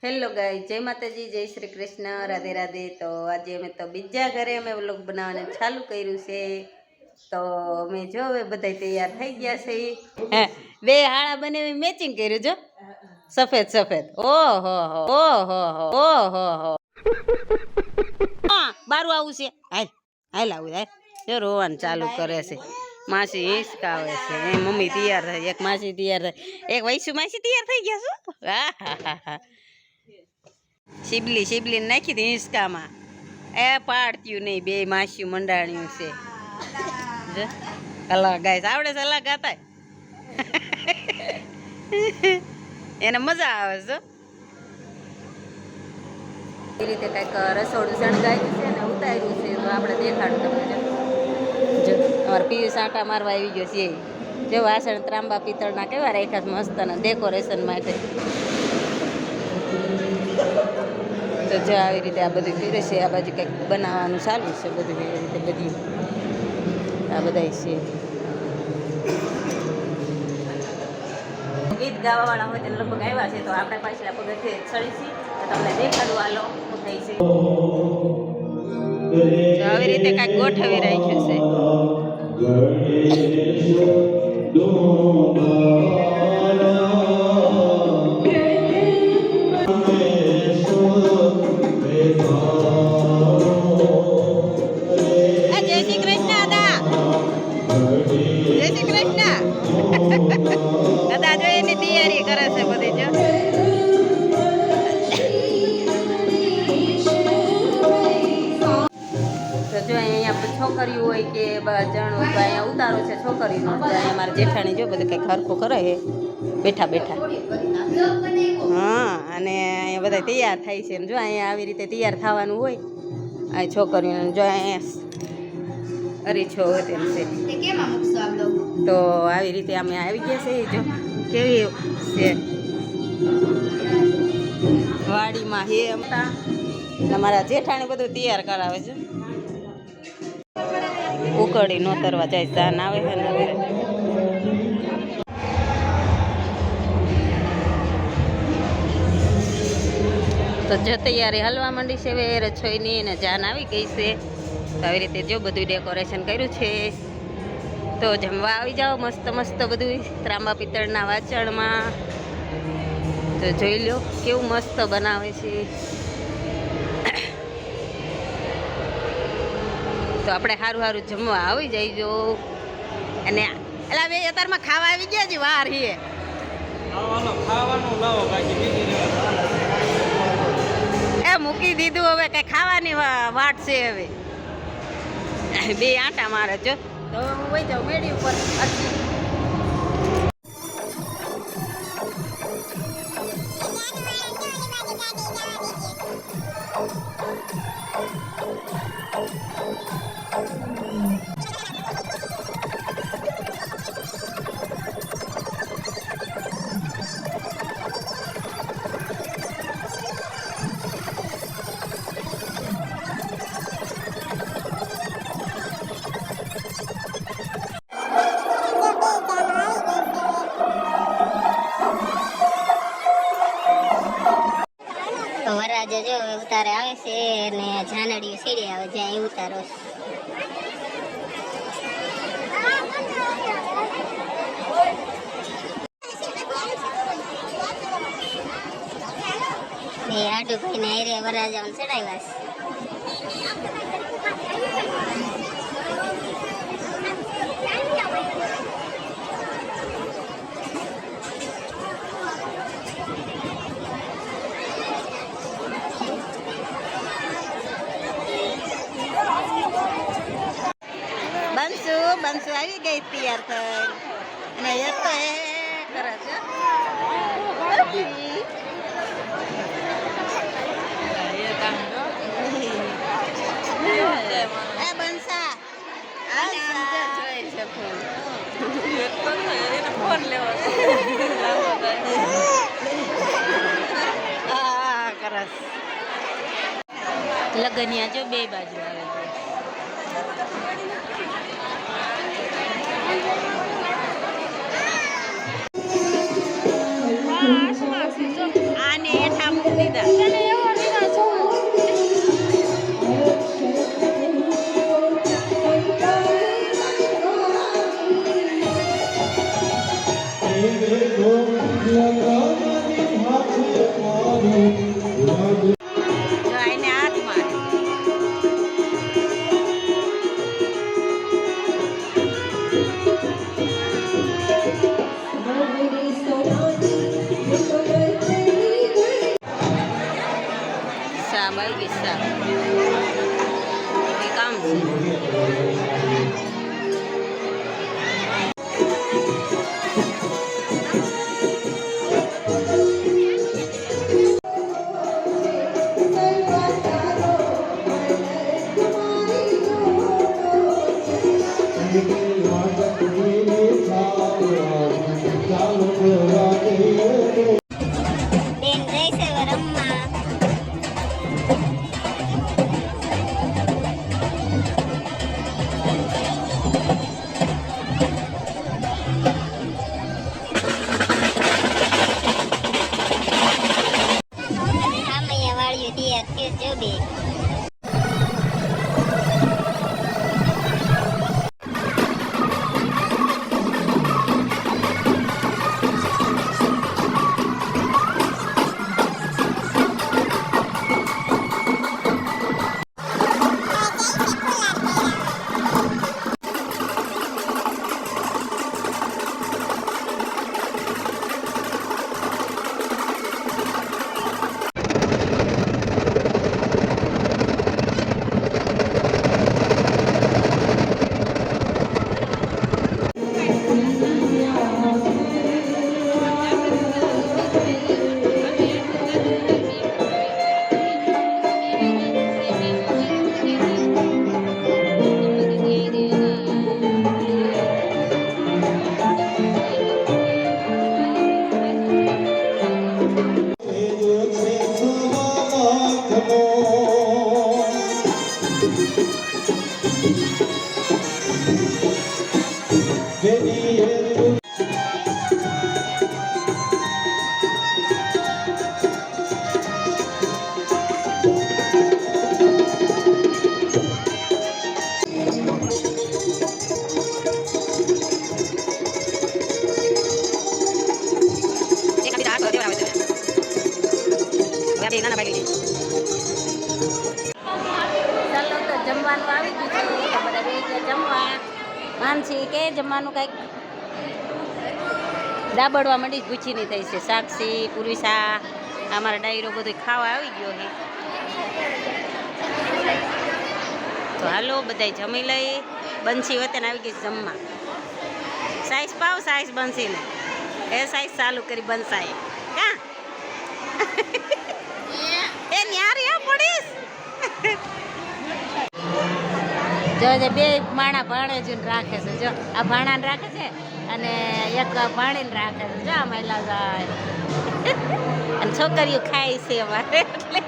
Hello ગાય, જય માતાજી, જય શ્રી કૃષ્ણ, રાધે રાધે। તો આજે અમે તો બીજા ઘરે અમે વ્લોગ બનાવવાનું ચાલુ કર્યું છે। તો અમે જો હવે બધા તૈયાર થઈ ગયા છે। હે બે હાળા બનાવી મેચિંગ કર્યું જો, સફેદ સફેદ। ઓહો હો ઓહો હો ઓહો હો બારું આવું છે। હાલ હાલ આવું હાલ જો રોવાનું ચાલુ કરે છે। માસી હિંચકાવે છે, મમ્મી તૈયાર થાય, એક માસી તૈયાર થાય, એક વૈસુ માસી તૈયાર થઈ ગયા છો। શિબલી શિબલી નાખી હતી હિંચકામાં, એ પાડત્યું નહીં, બે માસ્યું મંડાણ્યું છે। અલા ગાય આવડે છે, અલા ગાતા એને મજા આવે છે। એ રીતે કંઈક રસોડું શણગાવ્યું છે ને ઉતાર્યું છે, તો આપણે દેખાડું તમને। જો અમારે પિયુષ આંટા મારવા આવી ગયો છે। જો વાસણ ત્રાંબા પિત્તળના કેવા રાખ્યા મસ્તના ડેકોરેશન માટે। તો જો આવી રીતે આ બધું કર્યું છે, આ બાજુ કંઈક બનાવવાનું ચાલુ છે બધું એવી રીતે બધી આ બધા છે। ગીત ગાવાવાળા હોય તેને લગભગ આવ્યા છે, તો આપણે પાછલા પગથિયે ચડી છીએ, તો તમને દેખાડું હાલો શું થાય છે। આવી રીતે કાંઈક ગોઠવી રાખ્યું છે। જય શ્રી કૃષ્ણ દાદા, જય શ્રી કૃષ્ણ દાદા। જો એની તૈયારી કરે છે બધી જો। તો જો અહીંયા છોકરીઓ હોય કે જણ હોય તો અહીંયા ઉતારો છે છોકરીનો। અહીંયા મારા જેઠાણી જો બધું કંઈક હરખું કરે છે બેઠા બેઠા। હા, અને અહીંયા બધા તૈયાર થાય છે। જો અહીંયા આવી રીતે તૈયાર થવાનું હોય આ છોકરીઓને। જો અહીંયા અરીછો હોટેલ છે, તો આવી રીતે અમે આવી ગયા છે। જો કેવી છે વાડીમાં હે અમતા મારા જેઠાણી બધું તૈયાર કરાવે છે। ઉકળી નોતરવા જાય, જાન આવે છે ને હવે તો જો તૈયારી હલવા માંડી છે। હવે રસોઈની ને જાન આવી ગઈ છે, તો આવી રીતે જો બધું ડેકોરેશન કર્યું છે। તો જમવા આવી જાઓ મસ્ત મસ્ત બધું ત્રાંબા પિત્તળના વાસણમાં। તો જોઈ લો કેવું મસ્ત બનાવે છે। તો આપણે સારું સારું જમવા આવી જઈજો। અને એલા બે અત્યારમાં ખાવા આવી ગયા છે, વાર હે એ મૂકી દીધું, હવે કઈ ખાવાની વાટ છે। હવે બે આંટા મારે જો, તો હું વહી જાઉં મેળી ઉપર। વરરાજા જો ઉતારે આવે છે ને જાનડીઓ સીડી આવે જ્યાં એ ઉતારો છે। આડુભાઈ ને હારે વરરાજાને ચડાવ્યા છે। બંસુ આવી ગઈ તૈયાર થઈ, અને એ તો એ કરે છે। એ બંસા જોઈ છે ફોન લેવો હા કરસ લગનિયા જો બે બાજુ આવે છે। આને હેઠા મૂકી આવી ગઈ શાક એ કામ છે. બેન જઈશે રમવા. રામૈયા વાળીઓ તૈયાર થયો જો બે. ચાલો તો જમવાનું આવી ગયું છે તો બધા બે ગયા જમવા. માનસી કે જમવાનું કંઈક દાબડવા માંડી પૂછીની થઈ છે. સાક્ષી પુરુષા અમારા ડાયરો બધું ખાવા આવી ગયો છે. તો હાલો બધાય જમી લઈ. બંસી વતન આવી ગઈ જમવા. સાઈઝ પાવ સાઈઝ બંસીને એ સાઈઝ ચાલુ કરી બંસાએ કા એ ન્યારી પડીશ. જો જે બે માણા ભાણે જઈને રાખે છે. જો આ ભાણાને રાખે છે અને એક ભાણીને રાખે છે. જો આ મહિલા જાય અને છોકરીઓ ખાય છે અમારે એટલે